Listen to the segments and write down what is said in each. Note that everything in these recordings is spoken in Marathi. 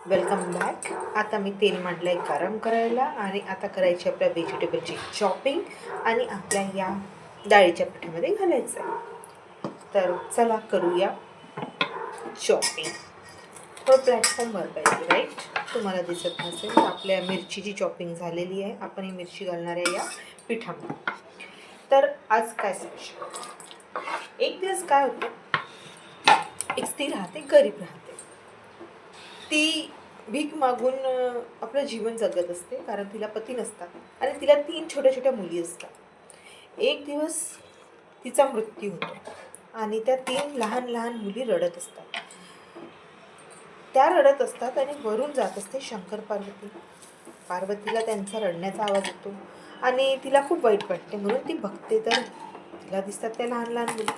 Welcome back. आता मी तेल मांडलं आहे गरम करायला आणि आता करायची आपल्या व्हेजिटेबलची चॉपिंग आणि आपल्या या डाळीच्या पिठामध्ये घालायचं आहे. तर चला करूया चॉपिंग. तो प्लॅटफॉर्मवर पाहिजे, राईट? तुम्हाला दिसत नसेल तर आपल्या मिरचीची चॉपिंग झालेली आहे. आपण ही मिरची घालणार आहे या पिठामध्ये. तर आज काय स्पेशल? एक दिवस काय होतं, एक स्त्री राहते, गरीब राहते. ती भीक मागून आपलं जीवन जगत असते, कारण तिला पती नसतात आणि तिला 3 छोट्या छोट्या मुली असतात. एक दिवस तिचा मृत्यू होतो आणि त्या 3 लहान लहान मुली रडत असतात. त्या रडत असतात आणि वरून जात असते शंकर पार्वती. पार्वतीला त्यांचा रडण्याचा आवाज येतो आणि तिला खूप वाईट वाटते. म्हणून ती बघते तर तिला दिसतात त्या लहान लहान मुली.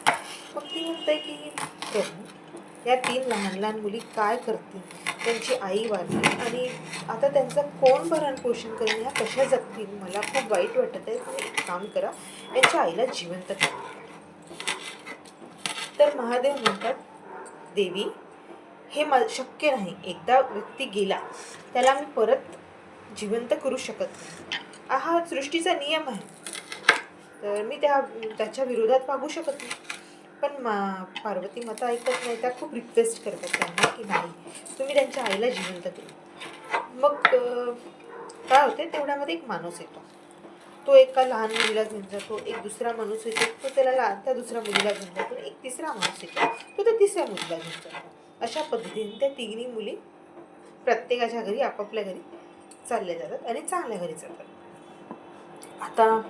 मग ती म्हणते की प्रभू, या 3 लहान लहान मुली काय करतील? त्यांची आई वारली आणि आता त्यांचं कोण भरण पोषण करेल? ह्या कशा जगतील? मला खूप वाईट वाटत आहे. तुम्ही एक काम करा, यांच्या आईला जिवंत करा. तर महादेव म्हणतात, देवी, हे शक्य नाही. एकदा व्यक्ती गेला त्याला मी परत जिवंत करू शकत नाही. हा सृष्टीचा नियम आहे. तर मी त्याच्या विरोधात वागू शकत नाही. पण पार्वती माता ऐकत नाही. त्या खूप रिक्वेस्ट करतात त्यांना की नाही, तुम्ही त्यांच्या आईला जिवंत केलं. मग काय होते, तेवढ्यामध्ये एक माणूस येतो. तो एका लहान मुलीला घेऊन जातो. एक दुसरा माणूस येतो, तो त्याला त्या दुसऱ्या मुलीला घेऊन जातो. एक तिसरा माणूस येतो, तो त्या तिसऱ्या मुलीला घेऊन जातो. अशा पद्धतीने त्या तिन्ही मुली प्रत्येकाच्या घरी आपापल्या घरी चालल्या जातात आणि चांगल्या घरी जातात. आता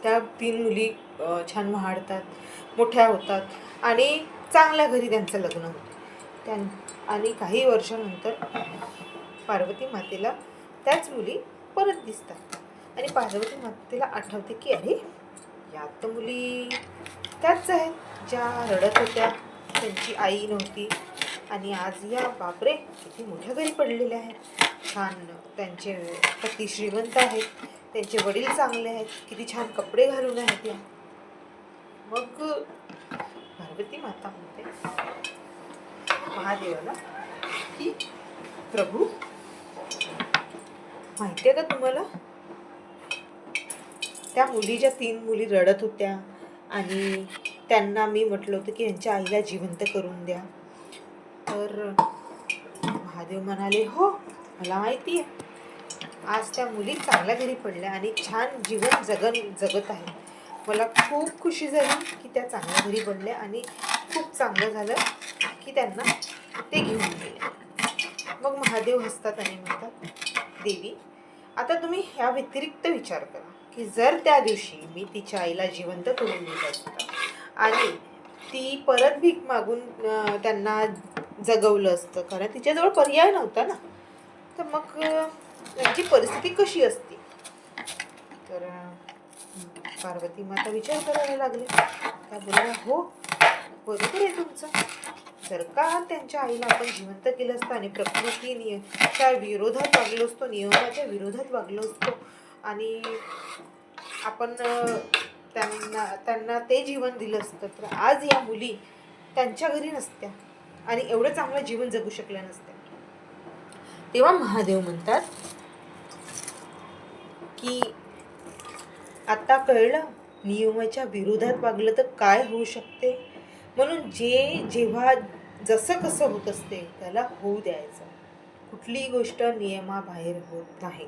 त्या 3 मुली छान वाढतात, मोठ्या होतात आणि चांगल्या घरी त्यांचं लग्न होतं. आणि काही वर्षानंतर पार्वती मातेला त्याच मुली परत दिसतात आणि पार्वती मातेला आठवते की अरे, या तर मुली त्याच आहेत ज्या रडत होत्या, त्यांची आई नव्हती आणि आज या बापरे किती मोठ्या घरी पडलेल्या आहेत. छान त्यांचे पती श्रीमंत आहेत, त्यांचे वडील चांगले आहेत, किती छान कपडे घालून आहेत या. मग पार्वती माता म्हणते महादेवाला की प्रभू, माहिती आहे का तुम्हाला, त्या मुली ज्या 3 मुली रडत होत्या आणि त्यांना मी म्हटलं होतं की यांच्या आईला जिवंत करून द्या. तर महादेव म्हणाले, हो मला माहिती आहे. आज त्या मुली चांगल्या घरी पडल्या आणि छान जीवन जगत आहेत. मला खूप खुशी झाली की त्या चांगल्या घरी पडल्या आणि खूप चांगलं झालं की त्यांना ते घेऊन गेले. मग महादेव हसतात आणि म्हणतात, देवी, आता तुम्ही ह्या व्यतिरिक्त विचार करा की जर त्या दिवशी मी तिच्या आईला जिवंत करून दिलं असतं आणि ती परत भीक मागून त्यांना जगवलं असतं, कारण तिच्याजवळ पर्याय नव्हता ना, तर मग त्यांची परिस्थिती कशी असती? तर पार्वती माता विचार करायला लागली. त्या बोलल्या, हो बरोबर आहे तुमचं. जर का त्यांच्या आईला आपण जिवंत केलं असतं आणि प्रकृतीच्या विरोधात वागलो असतो, नियमाच्या विरोधात वागलो असतो आणि आपण त्यांना ते जीवन दिलं असतं, तर आज या मुली त्यांच्या घरी नसत्या आणि एवढं चांगलं जीवन जगू शकल्या नसत्या. तेव्हा महादेव म्हणतात की आता कळलं, नियमाच्या विरोधात वागलं तर काय होऊ शकते. म्हणून जेव्हा जसं कसं होत असते त्याला होऊ द्यायचं. कुठलीही गोष्ट नियमाबाहेर होत नाही.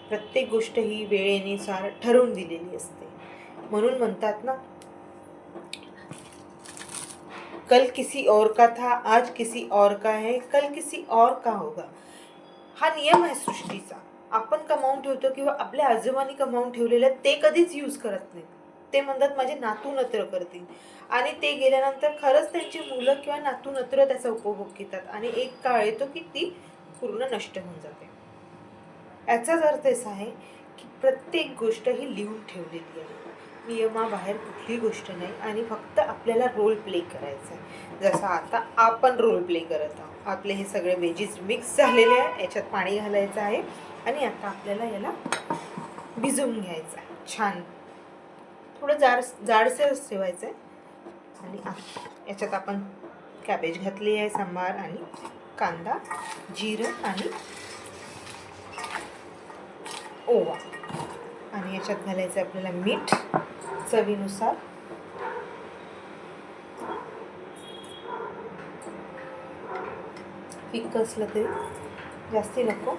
प्रत्येक गोष्ट ही वेळेनुसार ठरवून दिलेली असते. म्हणून म्हणतात ना, कल किसी और का था, आज किसी और का है, कल किसी और का होगा. हा नियम आहे सृष्टीचा. आपण कमावून ठेवतो किंवा आपल्या आजोबांनी कमावून ठेवलेलं ते कधीच यूज करत नाहीत. ते म्हणतात माझे नातू नत्र करतील आणि ते गेल्यानंतर खरंच त्यांची मुलं किंवा नातू नत्र त्याचा उपभोग घेतात आणि एक काळ येतो की ती पूर्ण नष्ट होऊन जाते. याचाच अर्थ असा आहे की प्रत्येक गोष्ट ही लिहून ठेवलेली आहे. नियमाबाहेर कुठली गोष्ट नाही आणि फक्त आपल्याला रोल प्ले करायचा आहे. जसं आता आपण रोल प्ले करत आहोत. आपले हे सगळे वेजीस मिक्स झालेले आहे, याच्यात पाणी घालायचं आहे आणि आता आपल्याला याला भिजवून घ्यायचं आहे. छान थोडं जाडसरच ठेवायचं आहे आणि याच्यात आपण कॅबेज घातली आहे, सांबार आणि कांदा, जिरं आणि ओवा. आणि याच्यात घालायचं आपल्याला मीठ चवीनुसार. फिक्क असलं तरी जास्ती नको,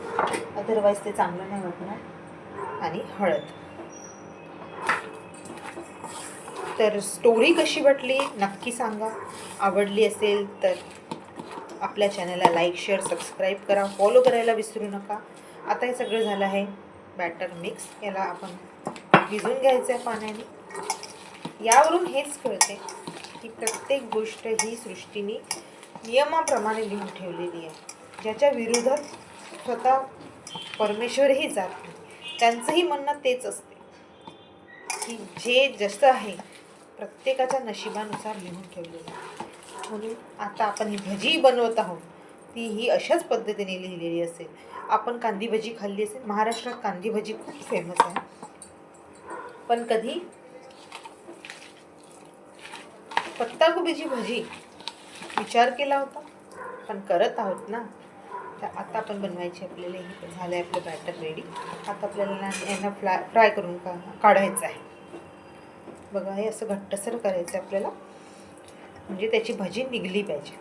अदरवाईज ते चांगलं नाही वाटणार. आणि हळद. तर स्टोरी कशी वाटली नक्की सांगा. आवडली असेल तर आपल्या चॅनलला लाईक, शेअर, सबस्क्राईब करा. फॉलो करायला विसरू नका. आता हे सगळं झालं आहे बॅटर मिक्स. याला आपण भिजून घ्यायचं आहे पाण्याने. यावरून हेच कळते की प्रत्येक गोष्ट ही सृष्टीने नियमाप्रमाणे लिहून ठेवलेली आहे. ज्याच्या विरोधात स्वतः परमेश्वरही जात नाही. त्यांचंही म्हणणं तेच असते की जे जसं आहे प्रत्येकाच्या नशिबानुसार लिहून ठेवलेलं आहे. म्हणून आता आपण ही भजी बनवत आहोत ती ही अशाच पद्धतीने लिहिलेली असेल. आपण कांदी भजी खाल्ली असेल. महाराष्ट्रात कांदी भजी खूप फेमस आहे. पण कधी पत्ताकोबीची भजी विचार केला होता? पण करत आहोत ना. तर आता आपण बनवायची आपल्याला. हे झालं आहे आपलं बॅटर रेडी. आता आपल्याला यांना फ्राय करून काढायचं आहे. बघा हे असं घट्टसर करायचं आपल्याला, म्हणजे त्याची भजी निघली पाहिजे.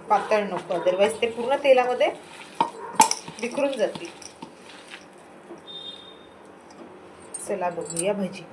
पातळ नको, अदरवाईज ते पूर्ण तेलामध्ये विखरून जातील. चला बघूया भजी.